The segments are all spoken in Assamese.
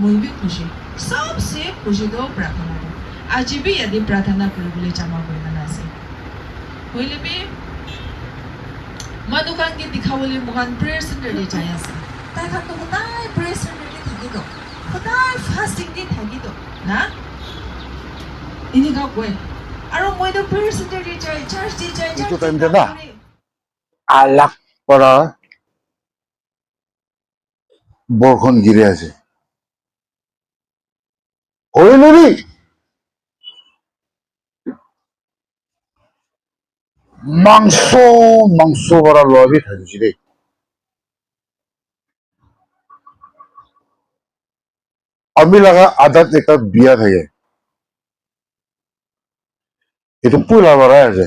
मैं भी खुशी सबसे खुशी तो प्रार्थना है आज भी यदि प्रार्थना কৰিবলৈ जमा কৰিবনা আছে হইলে বি মানুকান কি দেখাবলৈ মহান প্ৰেয়াৰ সেন্টাৰলৈ যাই আছে তাই খান তো সদায় প্ৰেয়াৰ সেন্টাৰলৈ থাকিব সদায় ফাস্টিং দি থাকিব না ইনি গাঁও গৈ আৰু মই তো প্ৰেয়াৰ সেন্টাৰলৈ যাই চাৰ্চ দি যাই itu time dia dah alak para বৰষুণ গিৰি আছে হইলৰি মাংস বড় লবি থাকিছি দেই আমি লাগা আদাত একটা বিয়া থাকে itu pula বড় আছে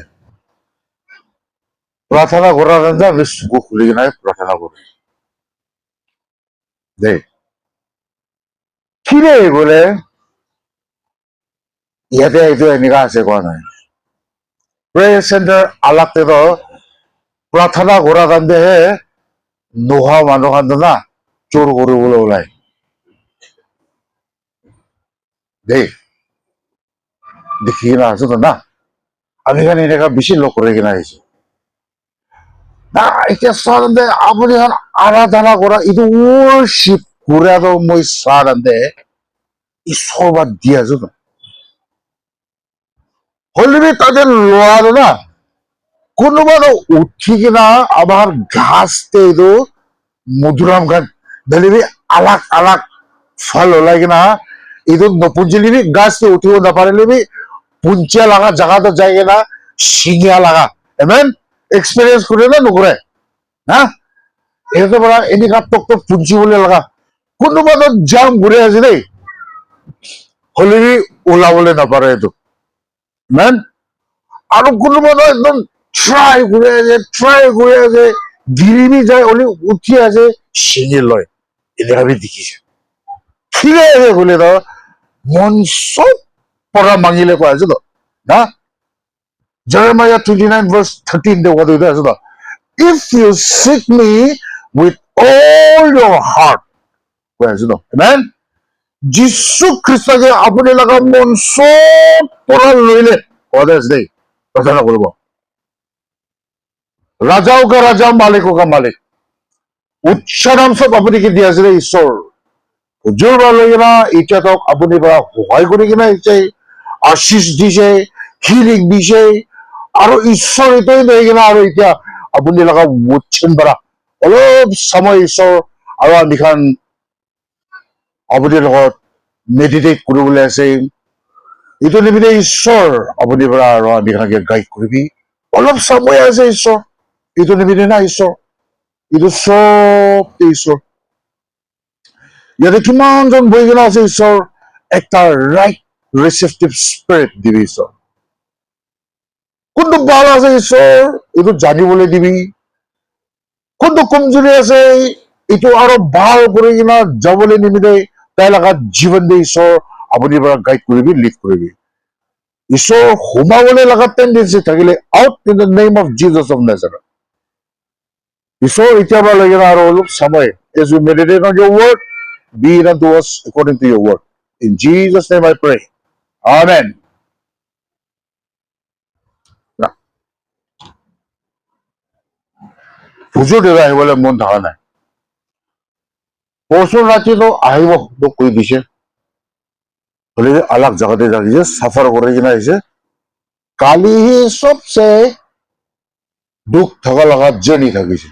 প্রার্থনা করার জন্য আমি সুখ খুলি না প্রার্থনা করি দেই কিরে বলে ইয়াতে এইটো এনেকা আছে কোৱা নাই প্ৰেয়াৰ সেন্টাৰ আলাকতে তো প্ৰাৰ্থনা কৰা কাৰণেহে নোহোৱা মানুহ না চোৰ কৰিবলৈ ওলাই দেই দেখি কিনা আছো তো না আমি খানে এনেকা বেছি লগ কৰি কিনা আহিছো না এতিয়া চাওঁতে আপুনি আৰাধনা কৰা এইটো ৱৰ্শ্বিপ কৰাটো মই চাওঁতে ঈশ্বৰ বাদ দি আছো ন হলেবি তাদের লোয়ার না কোনোবা উঠি কিনা আমার ঘাসতে এইটো মধুরাম গান ধরিবি আলাক আলাক ফল ওলাই কিনা এইটো নপুঞ্জিলিবি গাছতে উঠিব নাপারিলিবি পুঞ্চিয়া লাগা জায়গাতে যাই কিনা শিঙিয়া লাগা এমেন এক্সপিরিয়েন্স করে না নকরে হ্যাঁ এটা বলা এনেকা টক টক পুঞ্চিবলে লাগা কোনোবা জাম ঘুরে আছে দেই হলেবি ওলাবলে নাপারে এইটো ম্যান আৰু কোনোবা একদম ট্রাই করে আছে গিরিবি যায় ওলি উঠি আছে শিঙে লয় এটা আমি দেখিছে ঠিক আছে বলে তো মন সব পড়া মাঙিলে কোৱা আছে তো না Jeremiah 29 verse 13 দে কথা আছে তো if you seek me with all your heart কোৱা আছে তো amen যিশু খ্ৰীষ্টকে আপুনি লগা মন সব পড়া লইলে কথা আছে দেই प्रार्थना করব রাজাও কা রাজা মালিকও কা মালিক উচ্চ নাম সব আপুনিকে দিয়া আছে ঈশ্বর হুজুর ভালো কিনা এটা তো আপুনি পৰা সহায় কৰি কিনা আহিছে আশীষ দিছে হিলিং দিছে আৰু ঈশ্বৰ এটাই নাই কিনা আৰু এতিয়া আপুনি লগা বুঝছেন পৰা অলপ সময় ঈশ্বৰ আৰু আমি খান আপুনি লগত মেডিটেট কৰিবলৈ আছে itu নিমিতে ঈশ্বৰ আপুনি পৰা আৰু আমি খানকে গাইড কৰিবি অলপ সময় আছে ঈশ্বৰ itu নিমিতে না ঈশ্বৰ itu সব ঈশ্বৰ ইয়াতে কিমানজন বহি কিনা আছে ঈশ্বৰ একটা ৰাইট ৰিসেপটিভ স্পিৰিট দিবি ঈশ্বৰ কোনটো ভাল আছে ঈশ্বৰ এইটো জানিবলৈ দিবি কোনটো কমজোৰি আছে এইটো আৰু ভাল কৰি কিনা যাবলৈ নিমিতে তাই লগা জীৱন দে ঈশ্বৰ আপুনি পৰা গাইড কৰিবি লিড কৰিবি ঈশ্বৰ সোমাবলৈ লগা টেন্ডেন্সি থাকিলে out in the name of Jesus of Nazareth ঈশ্বৰ এতিয়া পৰা লাগে আৰু অলপ সময় as we meditate on your word be it unto us according to your word in Jesus name I pray amen হুজুৰ দেৱা আহিবলৈ মন থকা নাই পৰশু ৰাতিটো আহিব তোক কৈ দিছে হলে আলাক জায়গাতে যাইছে সাফার করে কিনা আহিছে কালি হি সবসে দুখ থাকা লাগা জার্নি থাকিছে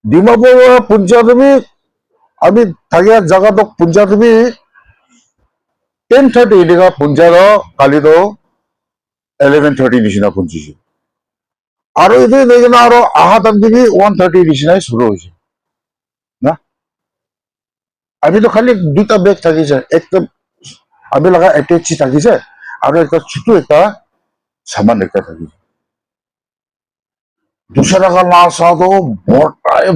ডিমাপুর পঞ্চায়েতবি আমি থাকিয়া জায়গা তো পঞ্চায়েতবি 10:30 এনেকা পঞ্চায়েত কালি তো 11:30 নিচিনা পঞ্চিছে আৰু এইটো দেখি আৰু অহা টাইম দিবি 1:30 নিচিনাই শুরু হৈছে না আমিতো খালি দুটা বেগ থাকিছে একটা আমি লগা এটেচি থাকিছে আৰু একটা ছোট একটা সামান একটা থাকিছে 200 টাকা না চাওতো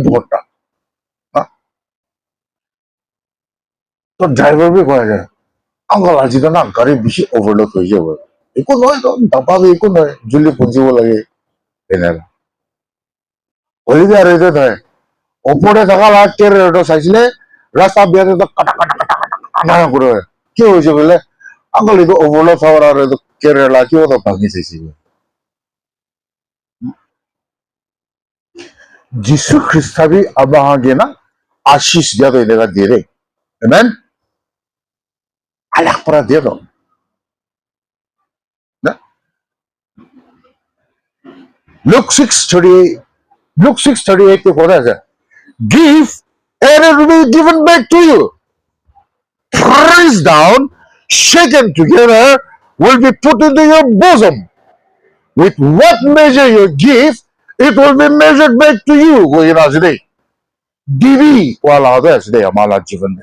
ভরটা না তো ড্রাইভার বি কয় যায় আঙ্কল আজি না গাড়ী বেছি ওভাৰলোড হৈ যাব একো নহয় তো দাবাবি একো নহয় জুলি পুঞ্জিব লাগে এনেকা হলিদে আৰু এইটো নহয় ওপরে থাকা লাগ রেটো চাইছিলে রাস্তা বিয়াতে তো কাটা কাটা কাটা কাটা কাটা করে কি হয়েছে বলে আঙ্কল এটা ওভারলোড হওয়ার আর এটা কেরালা কি তো ভাঙি চাইছিল যিশু খ্রিস্টাবি আবাহাগে না আশিস দিয়া তো এনেকা দিয়ে রে amen আলাক para দিয়ে তো না Luke 6:38 Luke 6:38 তে কথা আছে give and it will be given back to you pressed down shaken together will be put into your bosom with what measure you give it will be measured back to you কইরা আছে রে দিবি ওয়ালা হবে আছে রে আমার জীবনে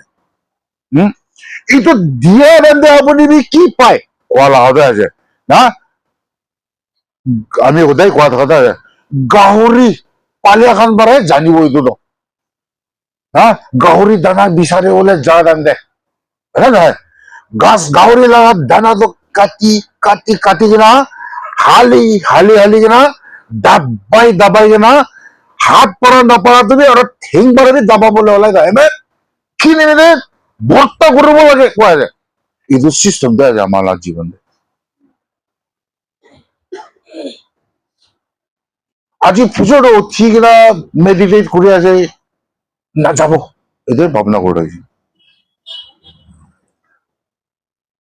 এইটো দিয়ে দেন আপুনি কি পায় ওয়ালা হবে আছে না আমি সদায় কোৱা কথা গাহৰি পালি এখন পাৰে জানিব এইটো ন হা গাহৰি দানা বিচাৰি হলে যা দান দে হয় নহয় গাছ গাহৰি লগা দানাটো কাটি কাটি কাটি কিনা হালি হালি হালি কিনা দাবাই দাবাই কিনা হাত পৰা নপৰা তুমি আৰু ঠেং পাৰা দাবাবলৈ ওলাই যায় এনে কি নিমিলে ভৰ্তা কৰিব লাগে কোৱা যায় এইটো চিষ্টেম দেয় আমাৰ জীৱনে আজি পুজোটো ঠিক না মেডিটেট করে আছে না যাব এদের ভাবনা করে রয়েছে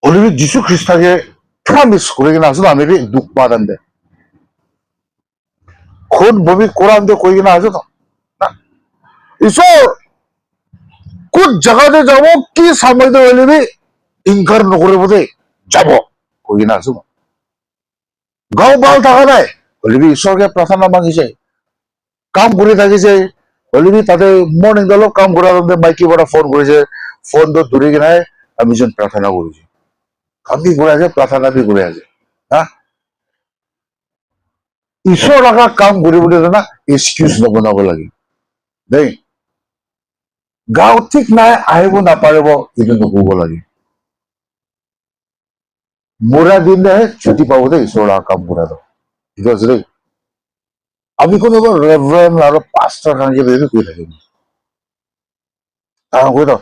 অলরেডি যিশু খ্রিস্টাকে প্রমিস করে কিনা আসলে আমি দুঃখ পাদান দেয় খুন বমি কোরআন দিয়ে কই কিনা আছে তো না ঈশ্বর কোন জায়গাতে যাব কি সাময়িক হলে ইনকার নকরে বোধে যাব কই কিনা আছে গাঁও ভাল থাকা নাই হলে ঈশ্বরকে প্রার্থনা মাগিছে কাম করে থাকিছে হলে তাতে মর্নিং দল কাম করার মাইকি বড় ফোন করেছে ফোন তো দূরে কিনায় আমি যেন প্রার্থনা করেছি কাম বি করে আছে প্রার্থনা বি করে আছে হ্যাঁ ঈশ্বর রাখা কাম কৰিবলৈ না এক্সকিউজ নবনাব লাগে দেই গাঁও ঠিক নাই আহিব নাপাৰিব এইটো নকব লাগে মোৰা দিনহে ছুটি পাব দেই ঈশ্বৰৰ কাম কৰাটো ঠিক আছে দেই আমি কোনোবা ৰেভাৰেণ্ড আৰু পাষ্টৰ কাৰণে কৈ থাকিম কৈ থাক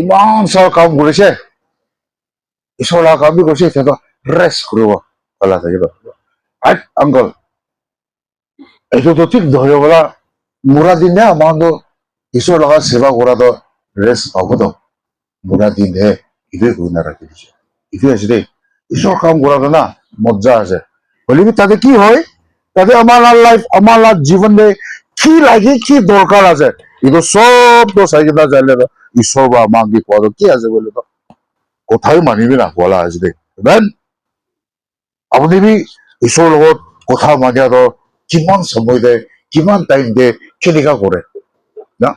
ইমান চৰ কাম কৰিছে ঈশ্বৰৰ কাম বি কৰিছে সিহঁতক ৰেষ্ট কৰিব পেলা থাকিব আংকল এইটোতো ঠিক ধৰিব বোলা মোৰা দিনহে আমাৰতো ঈশ্বৰ লগত সেৱা কৰাটো ৰেষ্ট পাব তো মোৰা দিনহে এইটোৱে কৰি নাৰাখি দিছে এইটোৱে আছে দেই ঈশ্বৰ কাম কৰাটো না মজ্জা আছে হলে তাতে কি হয় তাতে আমার লাইফ আমার জীবনে কি লাগে কি দরকার আছে এটা সব তো চাইকিনা যাইলে ঈশ্বর বা আমাক দি কোয়া কি আছে বলে তো কোথায় মানিবি না বলা আছে দেই আপনি বি ঈশ্বৰৰ লগত কথা মানিয়াতো কিমান সময় দে কিমান টাইম দে কেনেকা কৰে না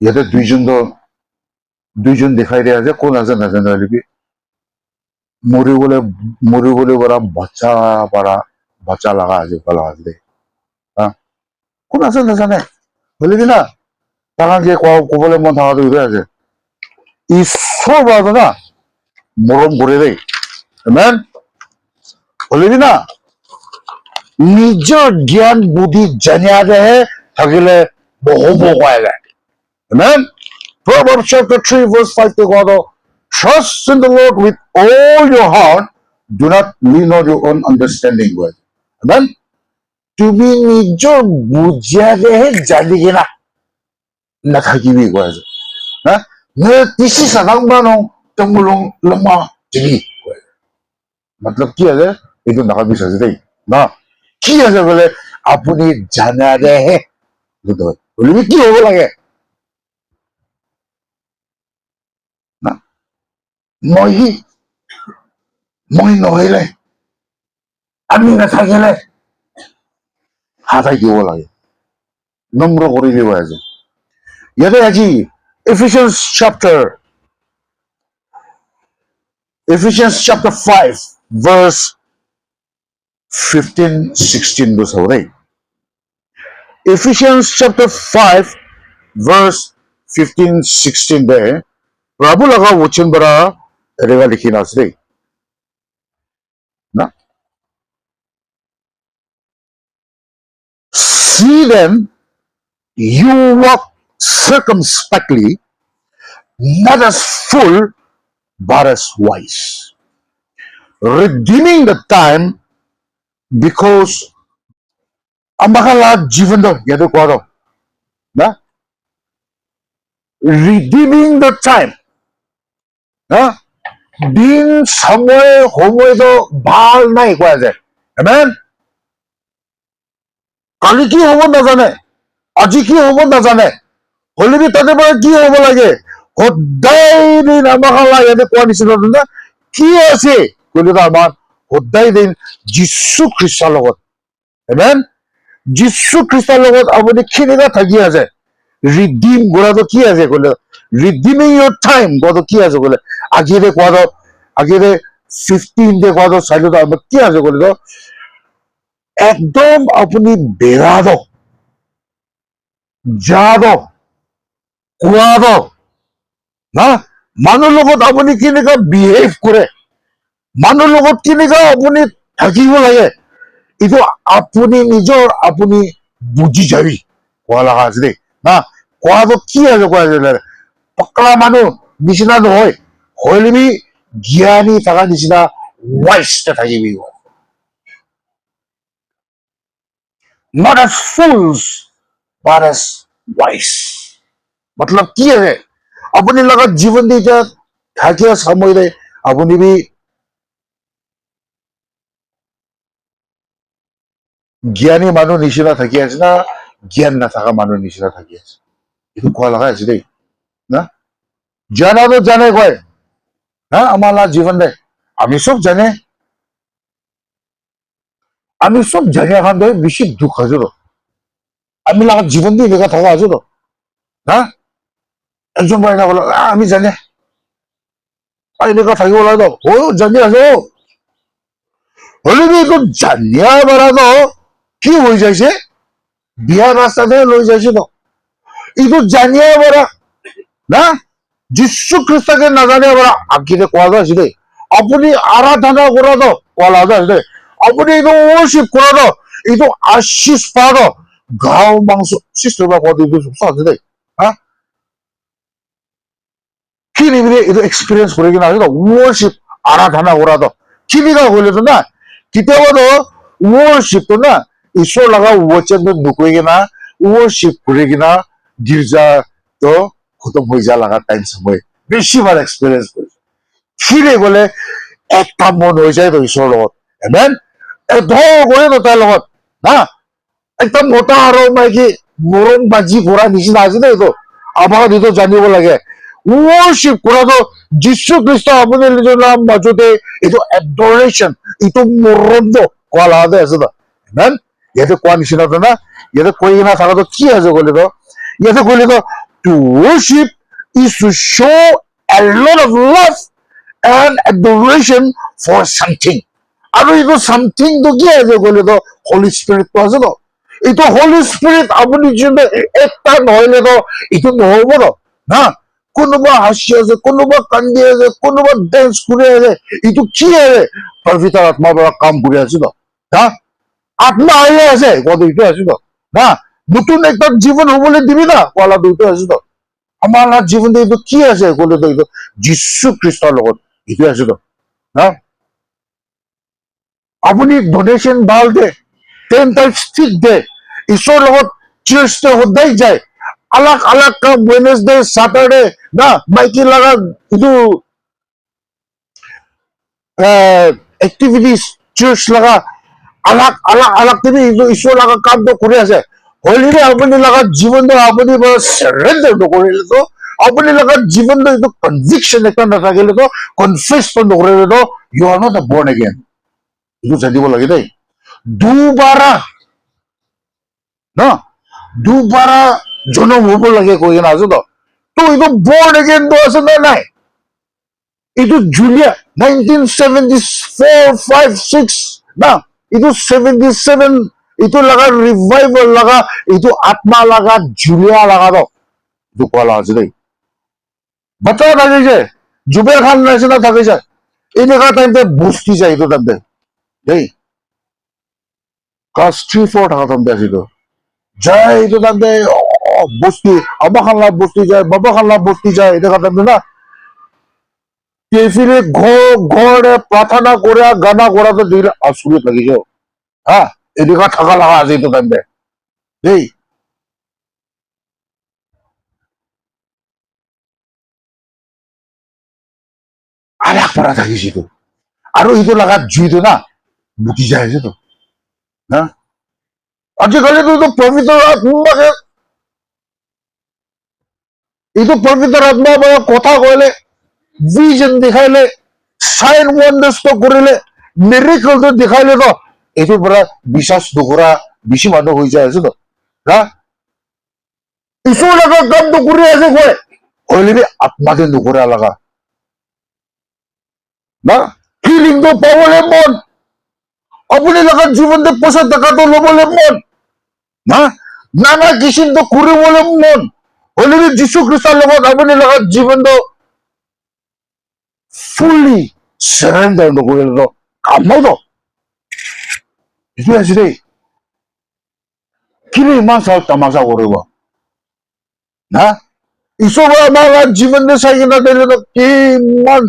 ইয়াতে দুইজন দেখাই দিয়া আছে কোন আছে নাজানো হলে মরিবলে বড় বাচ্চা লাগা আছে বলা আছে দেই হ্যাঁ কোন আছে নাজানে হলে কি না তারা যে কবলে মন থাকাটো ইয়ে আছে ঈশ্বর বাদ না মরম করে দেই মেন হলে কি না নিজৰ জ্ঞান বুদ্ধি জানিয়াৰেহে থাকিলে নহব কয় যায় Amen. Proverbs chapter 3 verse 5 to God. Trust in the Lord with all your heart. Do not lean on your own understanding. Amen. তুমি নিজৰ বুজিয়াৰেহে জানি কিনা নাথাকিবি কয় যায় হা তিসি সাধাং বানো তমুলং লম্বা জিবি মতলব কি আছে এইটো নাকাবি চাইছে দেই না কি আছে বোলে আপুনি জানাৰেহে বলিবি কি হ'ব লাগে না মই নহলে আমি নাথাকিলে হাতাই দিব লাগে, নম্ৰ কৰি দিব আজি। ইয়াতে আজি Ephesians chapter 5 verse 15-16 টো চাব দেই। Ephesians chapter 5 verse 15-16 दे प्रभु लगा वचन बड़ा रेगा लिखी ना से ना see then you walk circumspectly, not as full but as wise, redeeming the time because amakala जीवन दो ये तो कौन ना redeeming the time ना दिन समय तो ভাল নাই কোৱা যায়। Amen? কালি কি হ'ব নাজানে, আজি কি হ'ব নাজানে, হলিবি তাতে পৰা কি হ'ব লাগে, সদায় দিন আমাক ইয়াতে কোৱা নিচিনা না কি আছে কৈলে আমাৰ সদায় দিন যীশু খ্ৰীষ্টৰ লগত। Amen? যীশু খ্ৰীষ্টৰ লগত আপুনি কেনেকুৱা থাকি আছে, ৰিডিম কৰাটো কি আছে কৈলে, ৰিডিমিং ইয়ৰ টাইম কোৱাটো কি আছে কৈলে, আগেৰে কোৱাটো আগেৰে 15 দে কোৱাটো চাইলো আমাৰ কি আছে কৈলে, একদম আপুনি বেৰাটো যাদো কোৱাটো না মানুহৰ লগত আপুনি কেনেকুৱা বিহেভ কৰে, মানুহৰ লগত কেনেকুৱা আপুনি থাকিব লাগে, এইটো আপুনি নিজৰ আপুনি বুজি যাবি কোৱা লগা আছে দেই না। কোৱাটো কি আছে কোৱা যায়, পকৰা মানুহ নিচিনা নহয়, হলিবি জ্ঞানী থকা নিচিনা ৱাইজ থাকিবি, not as fools but as wise। मतलब কি আছে আপুনি লগত জীৱন দি এতিয়া থাকে সময়ৰে আপুনি বি জ্ঞানী মানুহ নিচিনা থাকি আছে না জ্ঞান নাথাকা মানুহ নিচিনা থাকি আছে, এইটো কোৱা লগা আছে দেই না। জানাতো জানে কয় না আমাৰ জীৱন দে আমি চব জানে, আমি সব জানি এখন বেশি দুঃখ আছে তো, আমি লাগাত জীবন দিয়ে লেখা থাকা আছে তো না। একজন বাইনা বলো আমি জানি এনেকুৱা থাকিব লাগে তো, জানি আছো হলে তো জানিয়া বেড়াতো কি হৈ যাইছে, বিয়া রাস্তাতে লৈ যাইছে তো, এইটো জানিয়া বেড়া না যীশু খ্ৰীষ্টকে নাজানিয়া বেড়া আগিতে কোৱা যায় আছে দেই, আপুনি আৰাধনা কৰাটো কোৱা যায় আছে দেই, আপুনি এইটো ৱৰ্শিপ কৰাটো এইটো আশীষ পাটো ঘাও মাংস সিস্টেম আছে দেই হা কি নিবিলে এইটো এক্সপিৰিয়েঞ্চ কৰি কিনে আছে ৱৰ্শিপ আৰাধনা কৰাটো কেনেকুৱা কৰিলেতো না, কেতিয়াবাতো ৱৰ্শিপটো না ঈশ্বৰ লগা ৱচনটো নুকৈ কিনা ৱৰ্শিপ কৰি কিনা গীৰ্জাটো খতম হৈ যা লগা টাইম সময় বেছিভাগ এক্সপিৰিয়েঞ্চ কৰিছে, ফিৰে গলে একটা মন হৈ যায় তো ঈশ্বৰৰ লগত। Amen? ধৰ কৰে তো তাৰ লগত না একদম মতা আৰু মাইকী মৰম বাজি কৰা নিচিনা আছে দেই, এইটো আমাক এইটো জানিব লাগে। ৱৰ্শিপ কৰাটো যীশু খ্ৰীষ্ট আপুনি নিজৰ মাজতে এইটো এডৰেশ্যন এইটো মৰমটো কোৱা লাগাতে আছে তো। Amen? ইয়াতে কোৱা নিচিনাটো না ইয়াতে কৈ কিনা থকাটো কি আছে ক'লে তো, ইয়াতে ক'লে তো to worship is to show a lot of love and adoration for something। আৰু এইটো চামথিংটো কি আছে ক'লে তো হলি স্পিৰিটটো আছে তো, এইটো হলি স্পিৰিট আপুনি যোনটো একটা নহলে তো এইটো নহব তো না। কোনোবা হাসি আছে, কোনোবা কান্দি আছে, কোনোবা ডেন্স করে আছে, এইটো কি আছে পবিত্ৰ আত্মাৰ পৰা কাম কৰি আছে তো না, আত্মা আহি আছে কত এইটো আছে তো না, নতুন একটা জীবন হবলৈ দিবি না কলা দুটো আছে তো, আমাৰ জীৱনটো এইটো কি আছে ক'লে তো এইটো যীশু খ্ৰীষ্টৰ লগত এইটো আছে তো না। আপুনি ডোনেশ্যন ভাল দে 10 টাইমছ ঠিক দে, ঈশ্বৰৰ লগত চাৰ্চতে সদায় যায়, আলাগ আলাগ কাম ওয়েডনেসডে স্যাটারডে না মাইকি লাগা এইটো এক্টিভিটিস চার্চ লাগা আলাগ আলাগ আলাগ তুমি ঈশ্বৰ লাগা কামটো কৰি আছে, হলিলে আপুনি লাগা জীৱনটো আপুনি সাৰেন্ডাৰ নকৰিলে তো, আপুনি লাগা জীৱনটো এইটো কনভিকশন এটা নাথাকিলে তো, কনফেস নকৰিলে তো you are not born again, এইটো জানিব লাগে দেই। দুবাৰা না দুবাৰা জনম হ'ব লাগে কৈ কিনে আছো তো এইটো বৰ্ণ এগেইনটো আছে নে নাই এইটো জুলিয়া 1974 5 6 না এইটো 77 এইটো লগা ৰিভাইভেল লগা এইটো আত্মা লগা জুলিয়া লগা তো এইটো কোৱা লগা আছে দেই বাচ্চা থাকিছে জুবেৰ খান নিচিনা থাকিছে এনেকুৱা টাইমতে বস্তি যায় এইটো টাইমতে দেই ক্লাছ 3 4 থকা টাইমতে আছিলো যায় এইটো টাইমতে বস্তি আব্বা খান লাভ বস্তি যায় বাবা খান লাভ বস্তি যায় এনেকুৱা টাইমতে না কেফিরে ঘরে প্রার্থনা করে গানা করা তো দিলে আশ্চর্য লাগিছে হ্যাঁ এদিকে থাকা লাগা আছে এইটো টাইমতে দেই আলাক পাৰা থাকিছে তো আৰু এইটো লাগাত জুইটো না বুটি যায় আছে তো না আজিকালি তো পবিত্ৰ আত্মাকে এইটো পবিত্ৰ আত্মা পৰা কথা কইলে ভিজন দেখাইলে সাইন ওয়ান্ডাৰ্স তো কৰিলে মিৰাকল তো দেখাইলে তো এইটোৰ পৰা বিশ্বাস নকৰা বেছি মানুহ হৈ যায় আছে তো না ঈশ্বৰ লগা কামটো কৰি আছে কয় হইলে আত্মাতে নকৰা লগা না হিলিং তো পাবলে মন আপনি লগা জীবনতে পয়সা টাকা তো লবলে মন না নানা কিসিম তো কৰিবলৈ মন হইলে যীশু খ্ৰীষ্টৰ লগত আপুনি লগা জীবন তো fully surrender নকৰিলে তো কাম নাই তো এইটো আছে দেই কিনে ইমান চাল তামাচা কৰিব না ঈশ্বৰে আমাৰ জীৱনতে চাই কিনে দিলে তো কিমান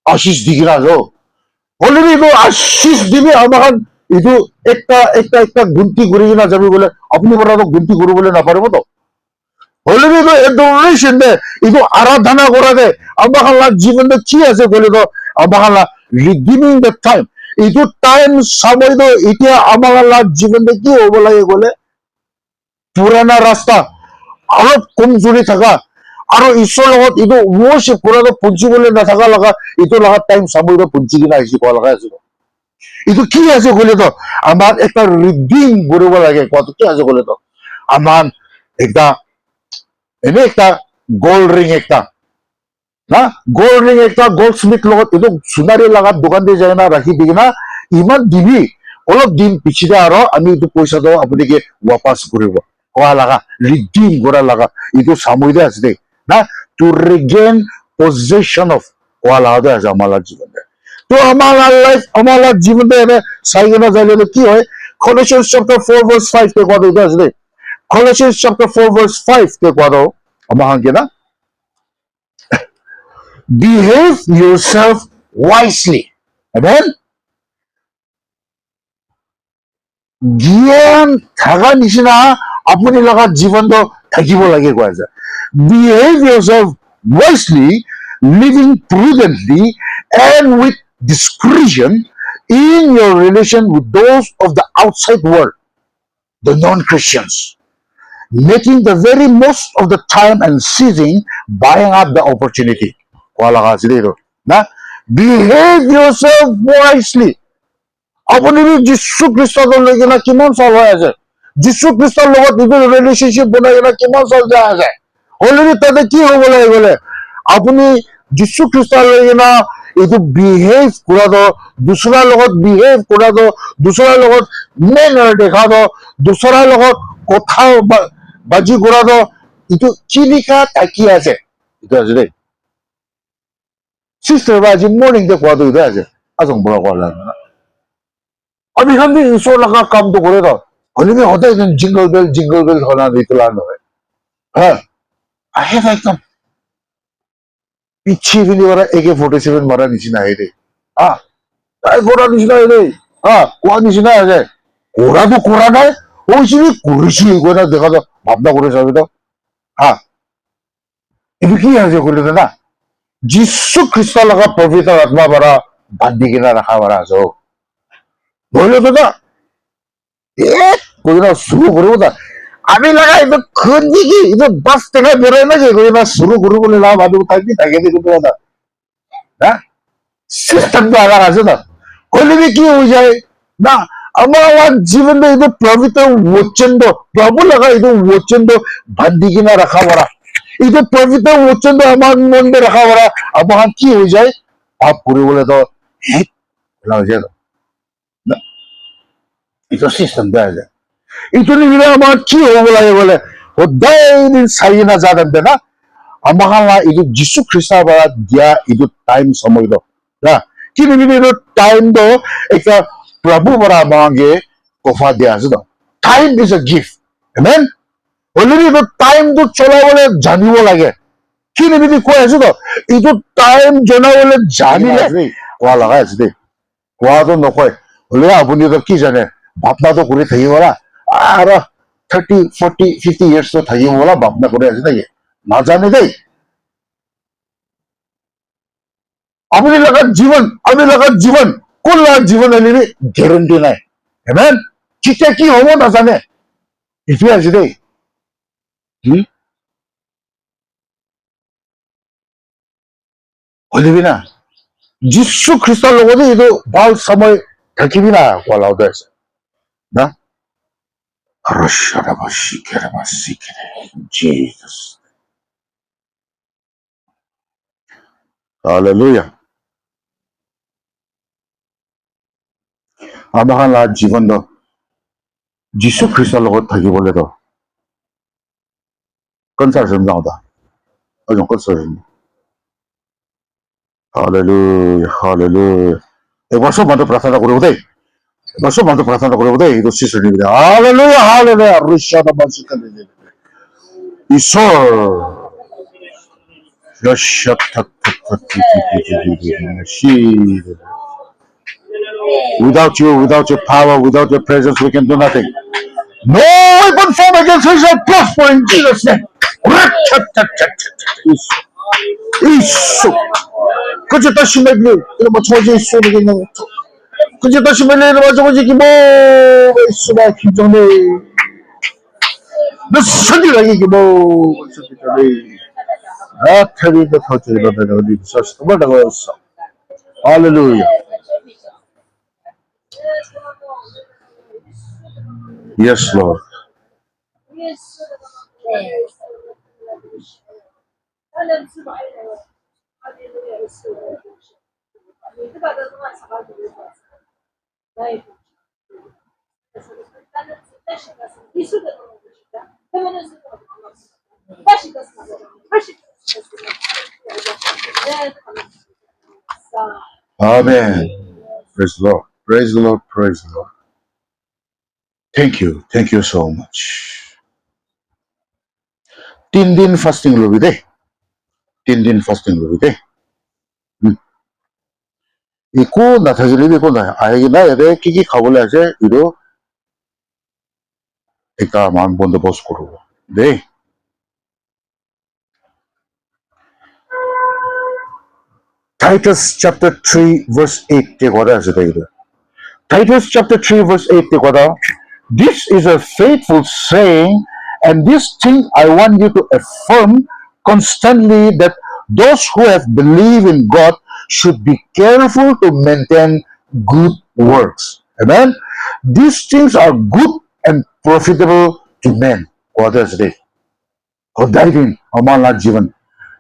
আশীষ দি কিনে আছো অলরেডি তো আশীষ দিবি আমার এইটো একটা গুনতি করে কিনা যাবি বলে আপনি বলা তো গুনতি করবলে না পারবো তো অলরেডি তো এডোরেশন দে এইটো আরাধনা করা দে আমার জীবনে কি আছে বলে তো আমার রিডিমিং দ্য টাইম এইটো টাইম সময় তো এটা আমার জীবনে কি হব লাগে বলে পুরানা রাস্তা অলপ কমজোরি থাকা আৰু ঈশ্বৰ লগত এইটো ৱৰ্শিপ কৰাটো পুঞ্জিবলৈ নাথাকা লগা এইটো লগা টাইম সময় পুঞ্জি কিনা আহিছে কোৱা লগা আছে এইটো কি আছে ক'লে তো আমাৰ একটা ৰিডিং কৰিব লাগে কোৱাটো কি আছে ক'লে তো আমাৰ একটা এনে একটা গোল্ড ৰিং একটা না গোল্ড ৰিং একটা গোল্ড স্মিথ লগত এইটো সোণাৰী লগা দোকান দিয়ে যায় না ৰাখি দি কিনা ইমান দিবি অলপ দিন পিছতে আৰু আমি এইটো পইচাটো আপুনিকে ৱাপাছ কৰিব কোৱা লগা ৰিডিং কৰা লগা এইটো সাময়িক আছে দেই না টু ৰিগেন পজিশন অফ কোৱা লগা আছে আমাৰ জীৱনে তো আমাৰ লাইফ আমাৰ জীৱনতে এনে চাই কিনে যাইলে কি হয় Colossians chapter 4 verse 5 তে কোৱা এইটো আছে দেই Colossians chapter 4 verse 5 তে কোৱা আমাৰ কি না behave yourself wisely amen জ্ঞান থাকা নিচিনা আপুনি লগা জীৱনটো থাকিব লাগে কোৱা যায় behave yourself wisely living prudently and with discretion in your relation with those of the outside world the non-Christians making the very most of the time and seizing buying up the opportunity wala ka dito na behave yourself wisely আপুনি যীশু খ্ৰীষ্টৰ লৈ কিনে কিমান চল হৈ আছে যীশু খ্ৰীষ্টৰ লগত এইটো ৰিলেশ্যনশ্বিপ বনাই কিনে কিমান চল যায় আছে অলৰেডি তাতে কি হ'ব লাগে বোলে আপুনি যীশু খ্ৰীষ্টৰ লৈ কিনে এইটো বিহেভ কৰাটো দুসৰাৰ লগত বিহেভ কৰাটো দুসৰাৰ লগত মেনাৰ দেখাটো দুসৰাৰ লগত কথা বাজি কৰাটো এইটো কি লিখা থাকি আছে এইটো আছে দেই সিস্টার বা আজি মর্নিং তে কোয়া তো আছে আজং বড় কোয়া লাগে না আমি খান দিয়ে ঈশ্বর লাগা কাম তো করে দাও হলে কি হতে জিঙ্গল বেল হলা দিতে লানো হ্যাঁ I have একদম পিছিয়ে ফেলি ওরা AK-47 মারা নিচে না রে হ্যাঁ তাই করা নিচে না রে হ্যাঁ কোয়া নিচে না আছে ওরা তো করা নাই ওই সিনি করেছি এগুলো দেখা তো ভাবনা করে যাবে তো হ্যাঁ এটা কি আছে করলে না যীশু খ্রিস্ট লগা পবিত্ৰ আত্মা পৰা বান্ধি কিনে ৰখা পৰা আছো ধৰিলে তো না কোনোদিন শুরু করবো না আমি লাগা এইটো খুঁজি কি এইটো বাস টেকাই বেরোয় না যে কোনোদিন শুরু করবো বলে না ভাবি থাকি থাকে দেখো না হ্যাঁ সিস্টেমটা আলাদা আছে না হলে কি হয়ে যায় না আমাৰ জীৱনটো এইটো প্ৰভুতে वचनটো প্ৰভু লগা এইটো वचनটো বান্ধি কিনা ৰাখা পৰা এইটো প্ৰভুতে वचনটো আমাৰ মনতে ৰাখা পৰা আমাৰ কি হৈ যায় পাপ কৰিবলেতো হেত হৈ যায় এইটো চিষ্টেম বেয়া যায় এইটো নিমিলে আমাৰ কি হ'ব লাগে বোলে সদায় দিন চাৰি নাজানে না আমাক এইটো যীশু খ্ৰীষ্টৰ পৰা দিয়া এইটো টাইম সময়টো না কি নিমিলে এইটো টাইমটো একটা প্ৰভু পৰা আমাকে অফাৰ দিয়া আছে তো time is a gift amen already এইটো টাইমটো চলাবলৈ জানিব লাগে কি নিমিলি কৈ আছো তো এইটো টাইম জনাবলৈ জানিলে কোৱা লগাই আছে দেই কোৱাটো নকয় হ'লেও আপুনিতো কি জানে ভাৱনাটো কৰি থাকিব না আৰু 30, 40, 50 years থাকিব বোলা ভাৱনা কৰি আছে নেকি নাজানে দেই আপনি লাগাত জীবন আমি লাগাত জীবন কোন লাগাত জীবন আনিবি গ্যারান্টি নাই হেমেন কেতিয়া কি হ'ব নাজানে এইটোৱে আছে দেই হলিবি না যীশু খ্ৰীষ্টৰ লগতে এইটো ভাল সময় থাকিবি না কোৱালাওতে আছে না Jesus. Hallelujah. আমাৰ জীৱনটো যীশু খ্ৰীষ্টৰ লগত থাকিবলেতো কনচাৰ্জন যাওঁতা অজন কনচাৰ্জন Hallelujah, hallelujah. এবছৰ মানুহ প্ৰাৰ্থনা কৰিব দেই এবছৰ মানুহ প্ৰাৰ্থনা কৰিব দেই এইটো চিচন Hallelujah, hallelujah. ঈশ্বৰ without your power, without your presence, we can do nothing. No weapon formed against us shall prosper in Jesus' name. Isso. Kung tayo simedli, ino mo tsoji iso na ganyan. Kung tayo simedli, ino mo tsoji kimo. Iso na kijone. Nasadi lagi kimo. Nasadi kami. Atari na tsoji na ganyan. Hallelujah. Yes, Lord. Amen. Praise the Lord. Praise the Lord. Praise the Lord. Thank you. Thank you so much. 3 दिन फास्टिंग लबी दे 3 दिन फास्टिंग लबी दे इको नाथाजिले इको ना आएगिना एदे की खाबले आछे इदो एकटा मान बन्दोबस्त करब दे Titus chapter 3 verse 8 te kora ase taide Titus chapter 3 verse 8 te kora This is a faithful saying and this thing I want you to affirm constantly that those who have believed in God should be careful to maintain good works. Amen. These things are good and profitable to men. What is it? সদায় দিন আমাৰ জীৱন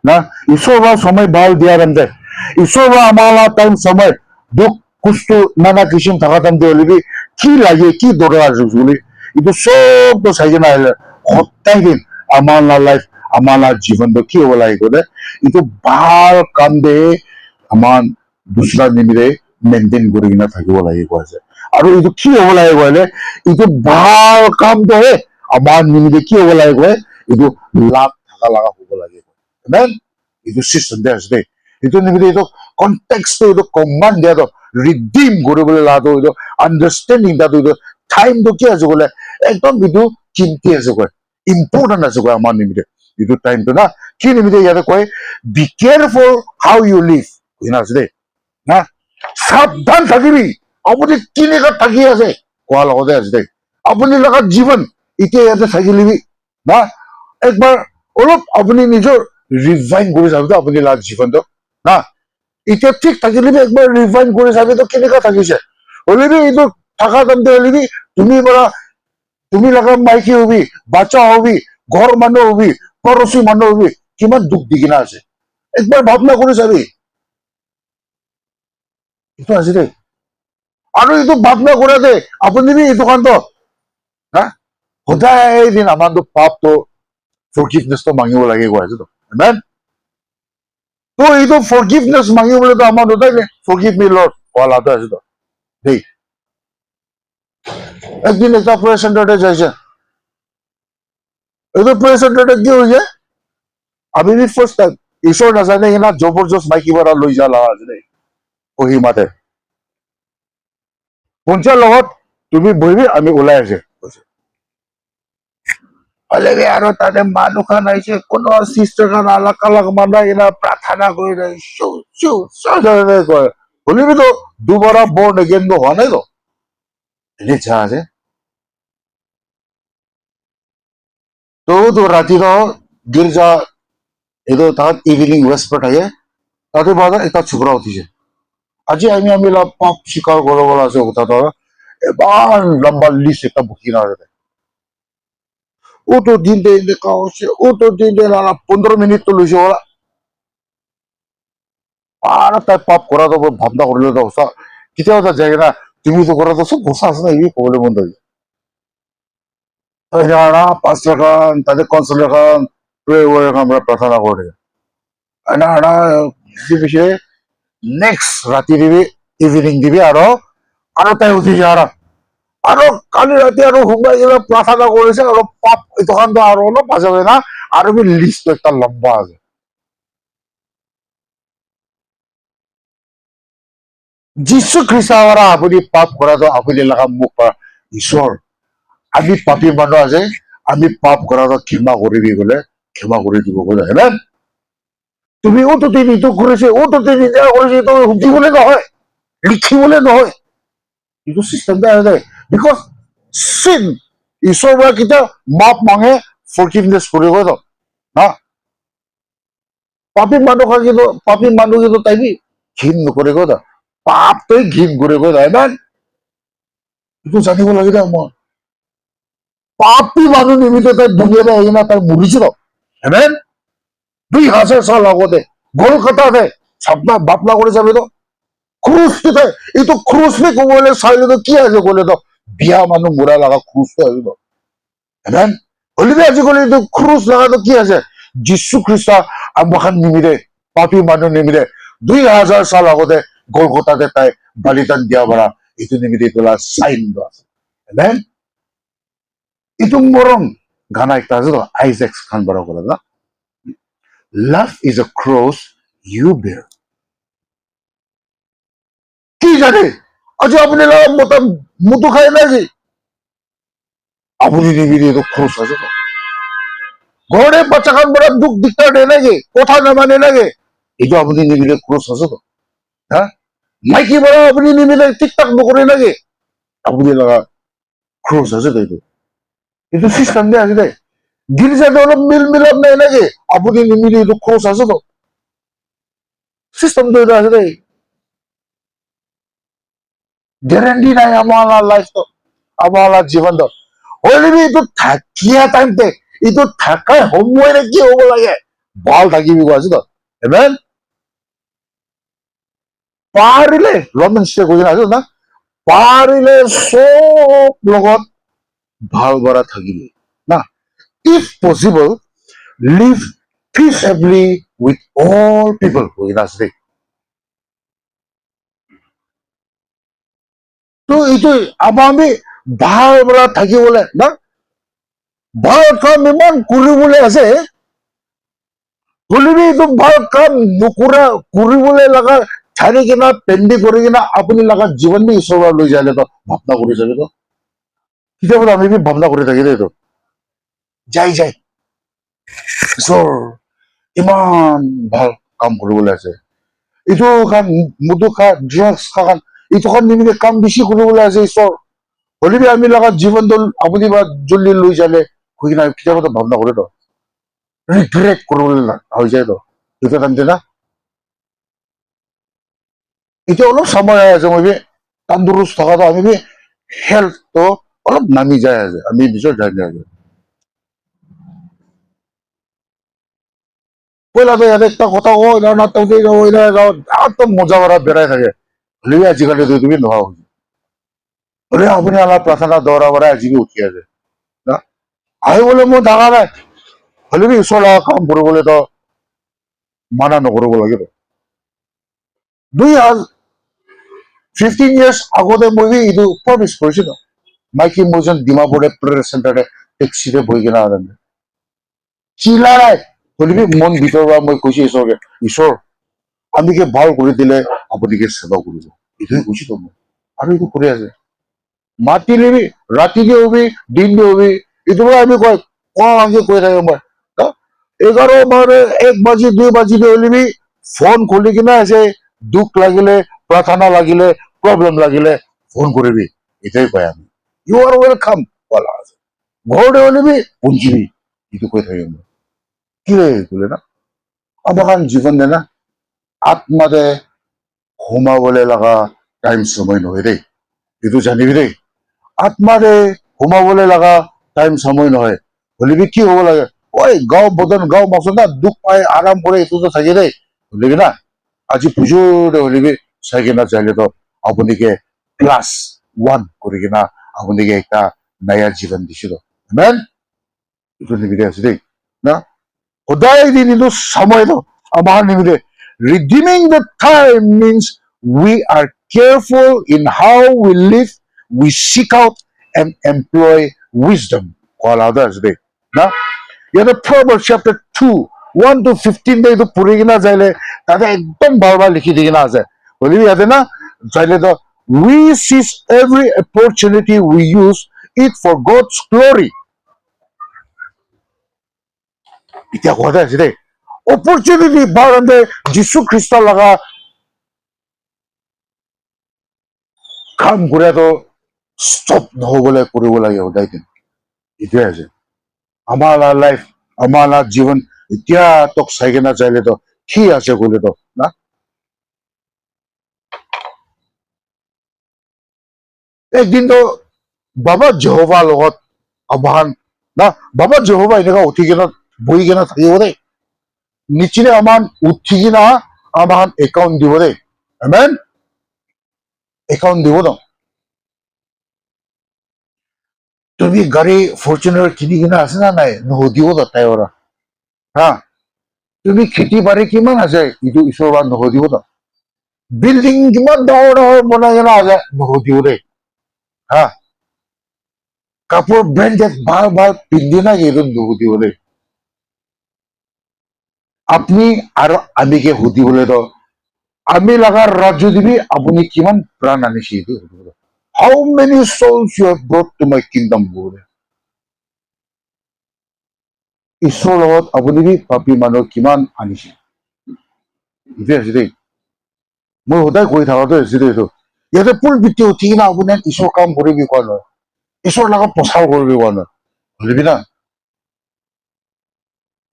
না ঈশ্বৰৰ সময় ভাল দিয়াৰ আনন্দে ঈশ্বৰৰ আমাৰ টাইম সময় দুখ কষ্ট নানা কিসিম থাকা টাইম দিবি কি লাগে কি দৰকাৰ বুলি এইটো চবটো চাই কিনে আহিলে সদায় দিন আমাৰ লাইফ আমাৰ জীৱনটো কি হ'ব লাগে ক'লে এইটো ভাল কাম দে আমাৰ দুসৰা নিমিৰে মেইনটেইন কৰি কিনে থাকিব লাগে কোৱা যায় আৰু এইটো কি হ'ব লাগে ক'লে এইটো ভাল কামটো হে আমাৰ নিমিৰে কি হ'ব লাগে ক'লে এইটো লাভ থাকা লাগা হ'ব লাগে আমেন এইটো সিস্টেম দে আছে এইটো নিমিৰে এইটো কনটেক্সটো এইটো কমান্ড দিয়াটো ৰিডিম কৰিবলৈ লাটো এইটো আণ্ডাৰষ্টেণ্ডিং দাটো এইটো টাইমটো কি আছে ক'লে একদম এইটো কিমতি আছে কয় ইম্পৰ্টেণ্ট আছে কয় আমাৰ নিমিৰে এইটো টাইমটো না কি নিমিৰে ইয়াতে কয় be careful how you live ইনা আছে দেই না সাৱধান থাকিবি আপুনি কেনেকৈ থাকি আছে কোৱাৰ লগতে আছে দেই আপুনি লগত জীৱন এতিয়া ইয়াতে থাকিলিবি না একবাৰ অলপ আপুনি নিজৰ ৰিভাইন কৰি চাব আপুনি লাগ জীৱনটো না এতিয়া ঠিক থাকিলিবি একবাৰ ৰিভাইন কৰি চাবি তো কেনেকৈ থাকিছে অলৰেডি এইটো থাকা টাইমতে হলে তুমি পৰা তুমি লগা মাইকী হবি বাচ্চা হবি ঘৰ মানুহ হবি পৰচী মানুহ হবি কিমান দুখ দি কিনা আছে একবাৰ ভাৱনা কৰি চাবি এইটো আছে দেই আৰু এইটো ভাৱনা কৰাতে আপুনি এইটো কাৰণটো হা সদায় এদিন আমাৰতো পাপটো ফৰগিভনেছটো মাগিব লাগে কোৱা আছে আমেন তো এইটো ফৰগিভনেছ মাগিবলৈতো আমাৰ দুটাই ফৰগিভ মি লৰ্ড কোৱা লাভটো আছে দেই একদিন এটা প্ৰেয়াৰ চেণ্টাৰতে যাইছে এইটো প্ৰেয়াৰ চেণ্টাৰতে কি হৈছে আমি ফাৰ্ষ্ট টাইম ঈশ্বৰ নাজানে কিনা জবৰদস্ত মাইকী পৰা লৈ যা লগা আছে দেই কহিমাতে পঞ্চাৰ লগত তুমি বহিবি আমি ওলাই আছে অলৰেডি আৰু তাতে মানুহ খান আহিছে কোনো চিষ্টাৰ খান আলাক আলাক মানুহ কিনা প্ৰাৰ্থনা কৰি কয় শুনিবিতো দুবাৰা বৰ্ণ এগেইন হোৱা নাই তো এনে যা আছে তো ৰাতি ন গিৰ্জা এইটো তাত ইভিনিং ৱেস্পাৰ থাকে তাতে বাজাৰ এটা ছোকৰা উঠিছে আজি আমি পাপ স্বীকাৰ কৰিব আছে কথাটো এবার লম্বা লিস্ট একটা বুকি না ওটো দিন দে দেখা হচ্ছে ওটো দিন দে 15 মিনিট তো লইছে ওরা আর তাই পাপ করা তো ভাবনা করলে তো কেতিয়াও তা যায় না তুমি তো করা তো সব গোসা আছে না এই প্রবলেম বন্ধ হয়ে না পাঁচটা খান তাদের কনসুলার খান আমরা প্রার্থনা করে না না বিষয়ে নেক্সট রাতি দিবি ইভিনিং দিবি আৰু তাই উঠিছে আৰু কালি ৰাতি আৰু সোমাই কিনে প্ৰাৰ্থনা কৰিছে আৰু পাপ এইটো আৰু অলপ আছে না আৰু লিষ্ট একটা লম্বা আছে যীশু খ্ৰীষ্টৰ আপুনি পাপ কৰাটো আপুনি লগা মোক ঈশ্বৰ আমি পাপী মানুহ আছে আমি পাপ কৰাটো ক্ষমা কৰিবি বোলে ক্ষমা কৰি দিব বোলে হয় না তুমি অটো দিন ইটো কৰিছে অটো দিন ইটো কৰিছে এইটো সুধিবলৈ নহয় লিখিবলৈ নহয় এইটো চিষ্টেমটা আছে বিকজ চিন ঈশ্বৰৰ পৰা কেতিয়া মাপ মাগে ফৰগিভনেছ কৰিব না পাপী মানুহ কিন্তু তাই ঘিন নকৰে কথা পাপ তই ঘিন কৰে কথা ইমান এইটো জানিব লাগে দে মই পাপী মানুহ নিমিত্তে তাই দুনিয়াতে আহি না তাই মৰিছিল হেমেন 2000 সাল আগতে কলকাতাতে ভাবনা করে যাবে তো ক্রুজ কোথায় এই তো ক্রুজ নে কবলে চাইলে তো কি আছে বলে তো বিয়া মানুষ মোরা লাগা ক্রুজ তো আসবে হেমেন হলিবে আজিকালি তো ক্রুজ লাগা তো কি আছে যীশু খ্রিস্ট আমাখান নিমিতে পাপী মানুষ নিমিতে 2000 সাল আগতে কলকাতাতে তাই বলিদান দিয়া বড়া এইটো নিমিতে তোলা সাইন আছে হেমেন itu morong গানা একটা আছে তো আইজ্যাক্স খান বড় করে না Love is a cross you bear. কি জানে আজ আপনি মতাম মুতু খায় না যে আপনি নিবিড়ে তো খরচ আছে তো ঘরে বাচ্চা খান বড় দুঃখ দিকটা দেয় নাকি কথা না মানে লাগে এই যে আপনি নিবিড়ে খরচ আছে তো হ্যাঁ মাইকি বড় আপনি নিবিড়ে ঠিকঠাক নকরে লাগে আপনি লাগা খরচ আছে তো কিন্তু সিস্টেম দিয়ে আছে দেয় গির্জাতে অলপ মিলাপ নাই নাকি আপনি নিবিড়ে তো খরচ আছে তো সিস্টেম তো এটা আছে দেয় গ্যারান্টি নাই আমার লাইফ তো আমার জীবন তো অলরেডি এইটো থাকিয়া টাইমতে এইটো থাকাই সময়ৰে কি হ'ব লাগে ভাল থাকিবি কৈছো তো এমেন পাৰিলে ৰমেন্সে কৈ আছে না পাৰিলে সব লগত ভাল বৰা থাকিবি না if possible live peacefully with all people কৈ আছে তো এইটো আমি ভাল বৰা থাকিবলৈ না ভাল কাম ইমান কৰিবলৈ আছে হলিবি এইটো ভাল কাম নকৰা কৰিবলৈ লগা ছাড়ি কিনা পেণ্ডি কৰি কিনা আপুনি লগা জীৱন বি ঈশ্বৰৰ লৈ যায় তো ভাৱনা কৰি যাবি তো কেতিয়াবা আমি বি ভাৱনা কৰি থাকি এইটো যাই ঈশ্বৰ ইমান ভাল কাম কৰিবলৈ আছে এইটো খান মধু খা ড্ৰাগছ খান এইটো খান নিমিতে কাম বেছি কৰিবলৈ আছে ঈশ্বৰ হলিবি আমি লগা জীৱনটো আপুনি বা জলদি লৈ যালে হৈ কিনা কেতিয়াবা ভাৱনা কৰে তো ৰিগ্ৰেট কৰিবলৈ হৈ যায় তো এইটো টাইমতে না এতিয়া অলপ সময় আছে মই তন্দুরস্ত থকাটো আমি হেল্থটো অলপ নামি যায় আছে আমি নিজৰ জানি আছে পইলাতো ইয়াতে একটা কথা কয় না তাতে ওই না যাও তো মজা করা বেড়াই থাকে হলে আজিকালি তুমি নোহোৱা হৈছে হলে আপুনি অলপ প্ৰাৰ্থনা দৌৰা বৰাই আজি উঠি আছে না আহিবলৈ মোৰ ডাঙা নাই হলে ঈশ্বৰ লগা কাম কৰিবলৈ তো মানা নকৰিব লাগিব 15 years আগতে মই এইটো প্ৰমিছ কৰিছিলো মাইকী মোৰজন ডিমাপুৰে প্ৰেয়াৰ চেণ্টাৰে টেক্সিৰে বহি কিনে চিলাই হলে মন ভিতৰৰ পৰা মই কৈছো ঈশ্বৰকে ঈশ্বৰ আমিকে ভাল কৰি দিলে আপুনিকে সেৱা কৰিব এইটোৱে কৈছিলো মই আৰু এইটো কৰি আছে মাতি নিবি ৰাতি দিয়ে হবি দিন দিয়ে হবি এইটো আমি কয় আগে কৈ থাকে মই 11 1 বাজি 2 বাজি হলে ফোন খুলি কিনে আছে দুখ লাগিলে প্ৰাৰ্থনা লাগিলে প্ৰব্লেম লাগিলে ফোন কৰিবি এটাই কয় আমি ইউ আৰ ৱেলকাম বলা আছে ঘৰতে হলিবি পুঞ্জিবি এইটো কৈ থাকে মই কি বোলে না আমাৰ জীৱন দে না আত্মাতে সোমাবলৈ লগা টাইম সময় নহয় দেই এইটো জানিবি দেই আত্মাৰে সোমাবলৈ লগা টাইম সময় নহয় হলিবি কি হ'ব লাগে ওই গাঁও বদন গাঁও মাছ না দুখ পাই আৰাম কৰে এইটোতো থাকে দেই হলিবি না আজি পুজোৰে হলিবি চাই কিনা চাইলে তো আপুনিকে +1 কৰি কিনা আপুনিকে একটা নয়া জীৱন দিছিল মেন এইটো নিবিদে আছে দেই না সদায় দিন এইটো সময়তো আমাৰ নিমিলে redeeming the time means we are careful in how we live we seek out and employ wisdom all others day na ইয়াতে Proverbs chapter 2 1 to 15 day to পঢ়ি কিনা যাইলে তাতে একদম বাৰবাৰ লিখি দি কিনা আছে বলিবি ইয়াতে না যাইলে তো we seize every opportunity we use it for God's glory এতিয়া কথা আছে দেই opportunity বাৰন্দে যীশু খ্ৰীষ্ট লগা কাম কৰাটো ষ্টপ নহবলৈ কৰিব লাগে সদায় দিন এইটোৱে আছে আমাৰ লাইফ আমাৰ জীৱন এতিয়া তোক চাই কিনা চাইলে তো কি আছে ক'লে তো না একদিন তো বাবা জেহোভা লগত আমাৰ না বাবা জেহোভা এনেকুৱা উঠি কিনা বহি কিনা থাকিব দেই নিশ্চয় আমাৰ উঠি কিনা আমাৰ একাউণ্ট দিব দেই আমেন একাউণ্ট দিব ন তুমি গাড়ী ফৰ্চুনাৰ কিনি কিনা আছে না নাই নুসুধিব তো তাই ওৰা হা তুমি খেতি বাৰী কিমান আছে এইটো ঈশ্বৰৰ নুসুধিব তো বিল্ডিং কিমান ডাঙৰ ডাঙৰ বনাই কিনা আছে নুসুধিব দেই হা কাপোৰ ব্ৰেণ্ডেড ভাল ভাল পিন্ধি না এইটো নুসুধিব দেই আপনি আৰু আমিকে সুধিবলৈ তো আমি লগা ৰাজ্য দিবি আপুনি কিমান প্ৰাণ আনিছে এইটো সুধিব হাউ many souls you have brought to my kingdom বোলে ঈশ্বৰৰ লগত আপুনি পাপী মানুহ কিমান আনিছে এইটোৱে আছে দেই মই সদায় কৈ থাকোঁতে হৈছে দেই এইটো ইয়াতে পুল বিটি উঠি কিনা আপুনি ঈশ্বৰ কাম কৰিবি কোৱা নহয় ঈশ্বৰ লগত প্ৰচাৰ কৰিবি কোৱা নহয় বুজিবি না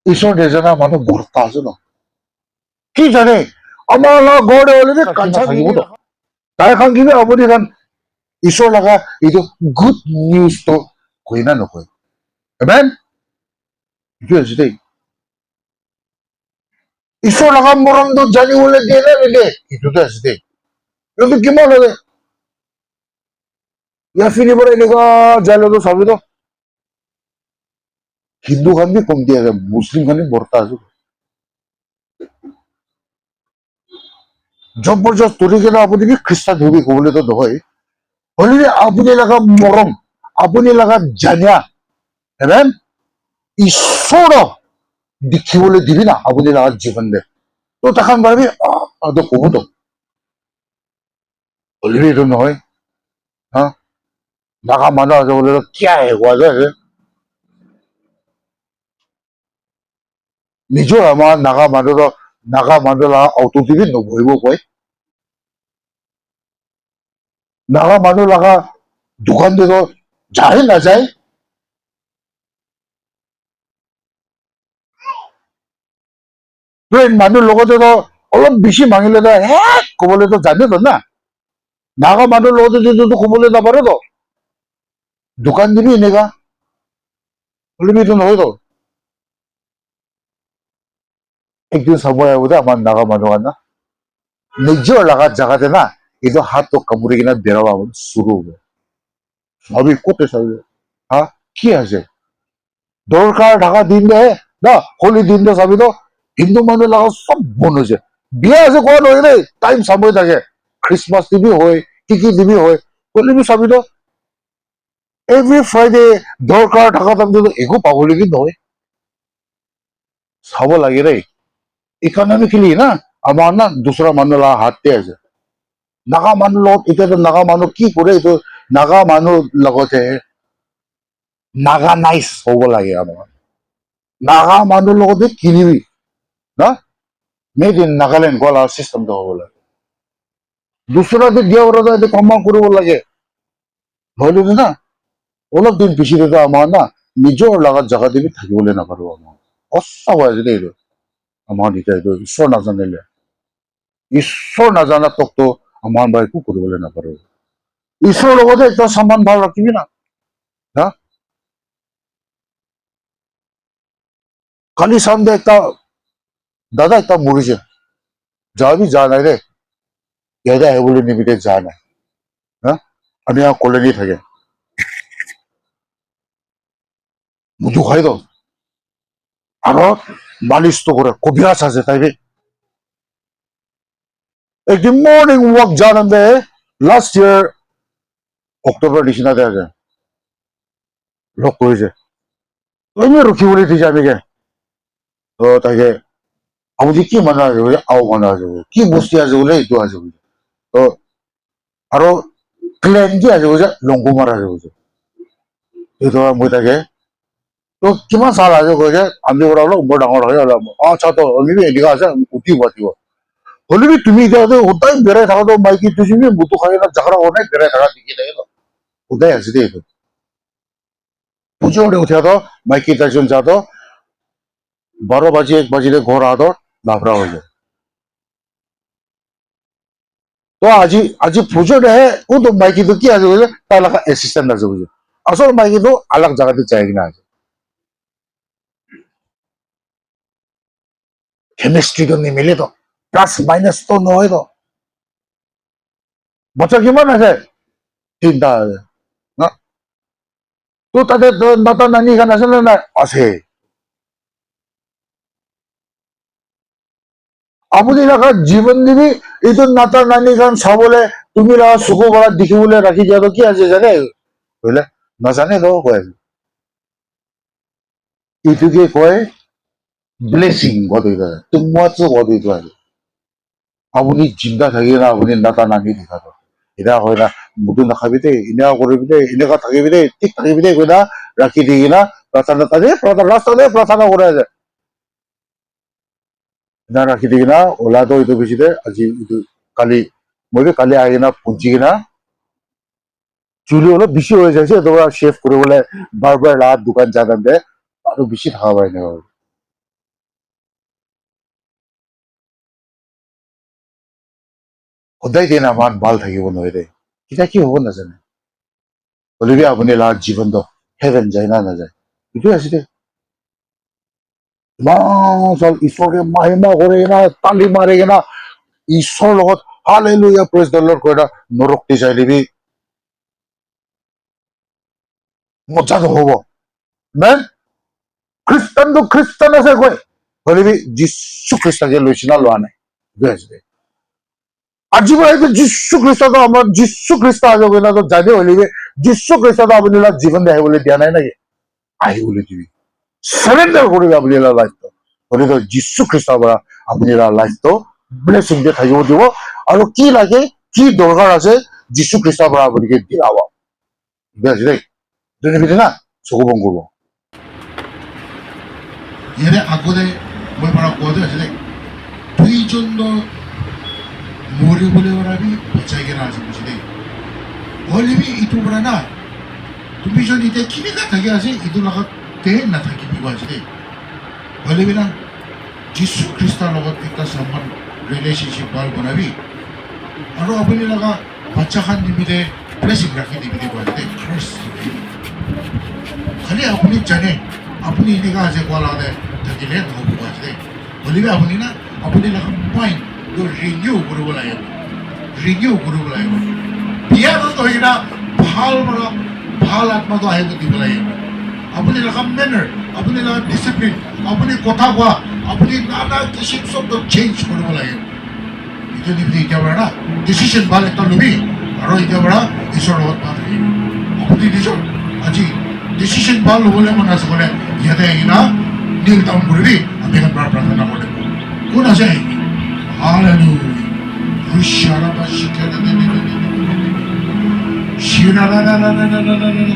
ঈশ্বৰ নেজানা মানুহ বৰ্তা আছে ন কি জানে আমাৰ লগত ঘৰতে হ'লে কাঞ্চা থাকিব তাই খান কিনে আপুনি খান ঈশ্বৰ লগা এইটো গুড নিউজটো কয় না নকয় আমেন এইটো আছে দেই ঈশ্বৰ লগা মৰমটো জানিবলৈ দিয়ে নে নিদিয়ে এইটোতে আছে দেই কিন্তু কিমান হ'লে ইয়াৰ ফিৰিবলৈ এনেকুৱা যাইলেতো চাবি তো হিন্দু খান বি কমতি আছে মুছলিম খান বি বৰ্তা আছে জবৰদস্ত ধৰি কিনে আপুনি কি খ্ৰীষ্টান ধৰি ক'বলৈতো নহয় হ'লে আপুনি লগা মৰম আপুনি লগা জানা এমেন ঈশ্বৰক দেখিবলৈ দিবি না আপুনি লগা জীৱন দে তো তাখন ভাবি তো ক'ব তো হ'লে এইটো নহয় হা নাগা মানুহ আছে বোলে কিয় কোৱা যায় নিজৰ আমাৰ নাগা মানুহ লগা অটো টিভি নবহিব কয় নাগা মানুহ লগা দোকান দিতো যায় নাযায় মানুহ লগতেতো অলপ বেছি মাগিলেতো ক'বলৈতো জানেতো না নাগা মানুহৰ লগতে যদি ক'বলৈ নাপাৰে তো দোকান দিবি এনেকা হলিবিটো নহয়তো একদিন চাব আহিব দে আমাৰ নাগা মানুহ না নিজৰ লাগাত জাগাতে না এইটো হাতটো কামুৰি কিনে বেৰাব চুৰু হ'ব ভাবি ক'তে চাবি হা কি আছে দৰকাৰ ঢাকা দিন দে না হোলি দিন দে চাবি তো হিন্দু মানুহ লগত চব বন্ধ হৈছে বিয়া আছে কোৱা নহয় দেই টাইম চাবই থাকে খ্ৰীষ্টমাছ দিবি হয় কি দিবি হয় হলিবি চাবি তো এভৰি ফ্ৰাইডে দৰকাৰ ঢাকা টাইমটো একো পাবলগীয়া নহয় চাব লাগে দেই ইকনমিকেলি না আমাৰ না দুসৰা মানুহ লগা হাততে আছে নাগা মানুহ লগত এতিয়াতো নাগা মানুহ কি কৰে এইটো নাগা মানুহ লগতে নাগা নাইচ হ'ব লাগে আমাৰ নাগা মানুহ লগতে কিনিবি না মেড ইন নাগালেণ্ড গ'ল আৰু চিষ্টেমটো হ'ব লাগে দুসৰাতে দিয়া এইটো কমা কৰিব লাগে নহ'লে না অলপ দিন পিছতে আমাৰ না নিজৰ লগত জাগা দিবি থাকিবলৈ নাপাৰো আমাৰ সঁচা হৈ আছে দেই এইটো আমাৰ এতিয়া এইটো ঈশ্বৰ নাজানিলে ঈশ্বৰ নাজানা তোকতো আমাৰ বা একো কৰিবলৈ নাপাৰো ঈশ্বৰৰ লগতে একটা সম্মান ভাল ৰাখিবি না হা কালি চানডে একটা দাদা একটা মৰিছে যাবি যা নাই ৰে ইয়াতে আহিবলৈ নিমিতে যা নাই হা আমি ইয়াৰ কলনি থাকে মুঠু খাই দ আৰু মালিশটো কৰে কবিৰাজ আছে তাইৰে একদিন মৰ্নিং ৱাক জানাতে লাষ্ট ইয়াৰ অক্টোবৰ নিচিনাতে আছে লগ কৰিছে এনেই ৰখিবলৈ দিছে আমিকে তো তাকে আপুনি কি মানুহ আছে বোলে আও মানুহ আছে বোলে কি বস্তু আছে বোলে এইটো আছে বোলে তো আৰু ক্লেন কি আছে বোলে লংকুমাৰ আছে বোলে এইটো মই তাকে তো কিমান চাল আছে কৈছে আমি পৰা অলপ বৰ ডাঙৰ হয় অলপ আচ্ছা তো অলৰেডি এনেকুৱা আছে উঠিব উঠিব হ'লেবি তুমি এতিয়া সদায় বেৰাই থাকাটো মাইকী তুমি বুটু খাই না জাগৰা সদায় বেৰাই থাকা দেখি থাকে ন সদায় আছে দেই এইটো পুজোৰে উঠা তো মাইকী তাৰজন যা তো 12 বাজি 1 বাজিলে ঘৰ আদৰ লাফৰা হৈ যায় তো আজি পুজোৰে কোনটো মাইকীটো কি আছে বোলে তাৰ লগা এচিষ্টেণ্ট আছে বোলে আচল মাইকীটো আলাগ জাগাতে যায় কিনা আছে কেমিষ্ট্ৰিটো নিমিলে তো প্লাছ মাইনাছ তো নহয় তো বাচ্চা কিমান আছে 3টা আছে না তো তাতে নাতা নানি খান আছে নে নাই আছে আপুনি লগা জীৱন দিবি এইটো নাতা নানি খান চাবলৈ তুমি লগা চকু বৰাত দেখিবলৈ ৰাখি দিয়াটো কি আছে জানে বোলে নাজানে তো কৈ আছে এইটোকে কয় ব্লেছিং গদইটা তোমাৰটো গদইটো আছে আপুনি চিন্তা থাকি না আপুনি নাতা নানি দেখাটো এতিয়া হয় না মুদু নাখাবি দেই এনেকুৱা কৰিবি দেই এনেকুৱা থাকিবি দেই ঠিক থাকিবি দেই কৈ না ৰাখি দি কিনা প্ৰাৰ্থনা তাতে ৰাস্তাতে প্ৰাৰ্থনা কৰে আছে না ৰাখি দি কিনা ওলাটো এইটো বেছিতে আজি এইটো কালি মই কালি আহি কিনা পুঞ্চি কিনা চুলি অলপ বেছি হৈ যাইছে তো শ্বেভ কৰিবলৈ বাৰ লাত দোকান যাওঁতে আৰু বেছি থকা পাই এনেকুৱা সদায় দিন আমাৰ ভাল থাকিব নোৱাৰে এতিয়া কি হ'ব নাজানে হ'লেবি আপুনি লাষ্ট জীৱনটো হেভেন যায় না নাযায় এইটোৱে আছে দে ইমান চল ঈশ্বৰে মাহিমা কৰে কিনা তালি মাৰে কিনা ঈশ্বৰৰ লগত হালেলুয়া প্ৰেজ দ্য লৰ্ড কৈ না নৰকটি চাই দিবি মজা নহ'ব মেন খ্ৰীষ্টানটো খ্ৰীষ্টান আছে কৈ হ'লেবি যীশু খ্ৰীষ্টানকে লৈছে না লোৱা নাই এইটোৱে আছে দে আজি পৰা এইটো যীশু খ্ৰীষ্টটো আমাৰ যীশু খ্ৰীষ্ট আছে কৈ না তো জানি হ'লেবি যীশু খ্ৰীষ্টটো আপুনি জীৱন আহিবলৈ দিয়া নাই নেকি আহিবলৈ দিবি সাৰেন্ডাৰ কৰে আপনি লাইফটো গতিকে যীশু খ্ৰীষ্টৰ পৰা আপুনি লাইফটো ব্লেছিং দিয়ে থাকিব দিব আৰু কি লাগে কি দৰকাৰ আছে যীশু খ্ৰীষ্টৰ পৰা আপুনি দিলাব দেই দুনিবিধি না চকু বং কৰিব 얘네 আগতে মই পৰা কোৱাটো আছিলে দুইজন মৰিবলৈ ওলাবি বচাইকেনে আছে বুজি দেই হ'লেবি ইটো পৰা না তুমি যদি এতিয়া কেনেকুৱা থাকি আছে ইটো লগত নাথাকিবি আছে দেই হ'লেবি না যীশু খ্ৰীষ্টৰ লগত এটা সম্মান ৰিলেশ্যনশ্বিপ ভাল বনাবি আৰু আপুনি লগা বাচ্চা খান নিমিলে ব্লেছিং ৰাখি দিবি দেই ফাৰ্ষ্ট খালি আপনি জানেন আপনি এনেকা আছে কোৱালাতে থাকিলে নহ'ব আছে হ'লেও আপুনি না আপুনি মাইণ্ডটো ৰিনিউ কৰিব লাগিব বিয়াত হৈ কিনা ভাল আত্মাটো আহিব দিব লাগিব আপুনি মেনাৰ আপুনি ডিচিপ্লিন আপুনি কথা কোৱা আপুনি নানা কিচিম শব্দ চেঞ্জ কৰিব লাগিব এইটো নিপিনি এতিয়াৰ পৰা না ডিচিশ্যন ভাল এটা ল'বি আৰু এতিয়াৰ পৰা ঈশ্বৰৰ লগত ভাল থাকিব আপুনি নিজৰ আজি ডিচিশ্যন ভাল ল'বলৈ মন আছে বোলে ইয়াতে আহি না নীল ডাউন কৰিবি আমি এখন প্ৰাৰ্থনা কৰিম কোন আছে hallelujah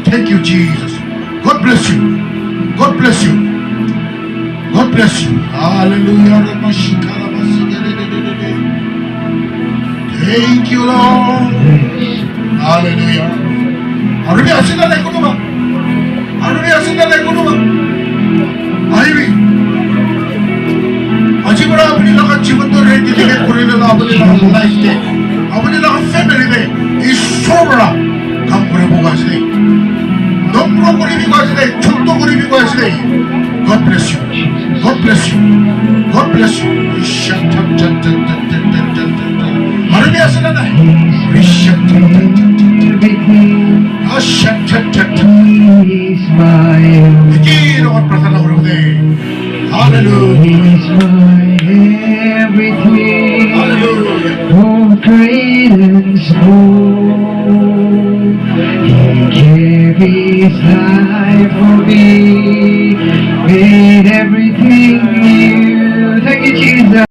Thank you, Jesus. God bless you. God bless you. God bless you. Hallelujah. Thank you, Lord. Hallelujah. Arbi asina le kunuba. Aibi. Aji bara apni laga जीवन तो रेडी दिले करे ले apni laga life de. Apni laga family de. Ishobra काम करे बोगा से. Nombro करे भी बोगा से. छोटो करे भी बोगा से. God bless you. God bless you. God bless you. Arbi asina na. Begin on prathana karo de. Hallelujah. Everything, Hallelujah. oh great and small, He gave His life for me.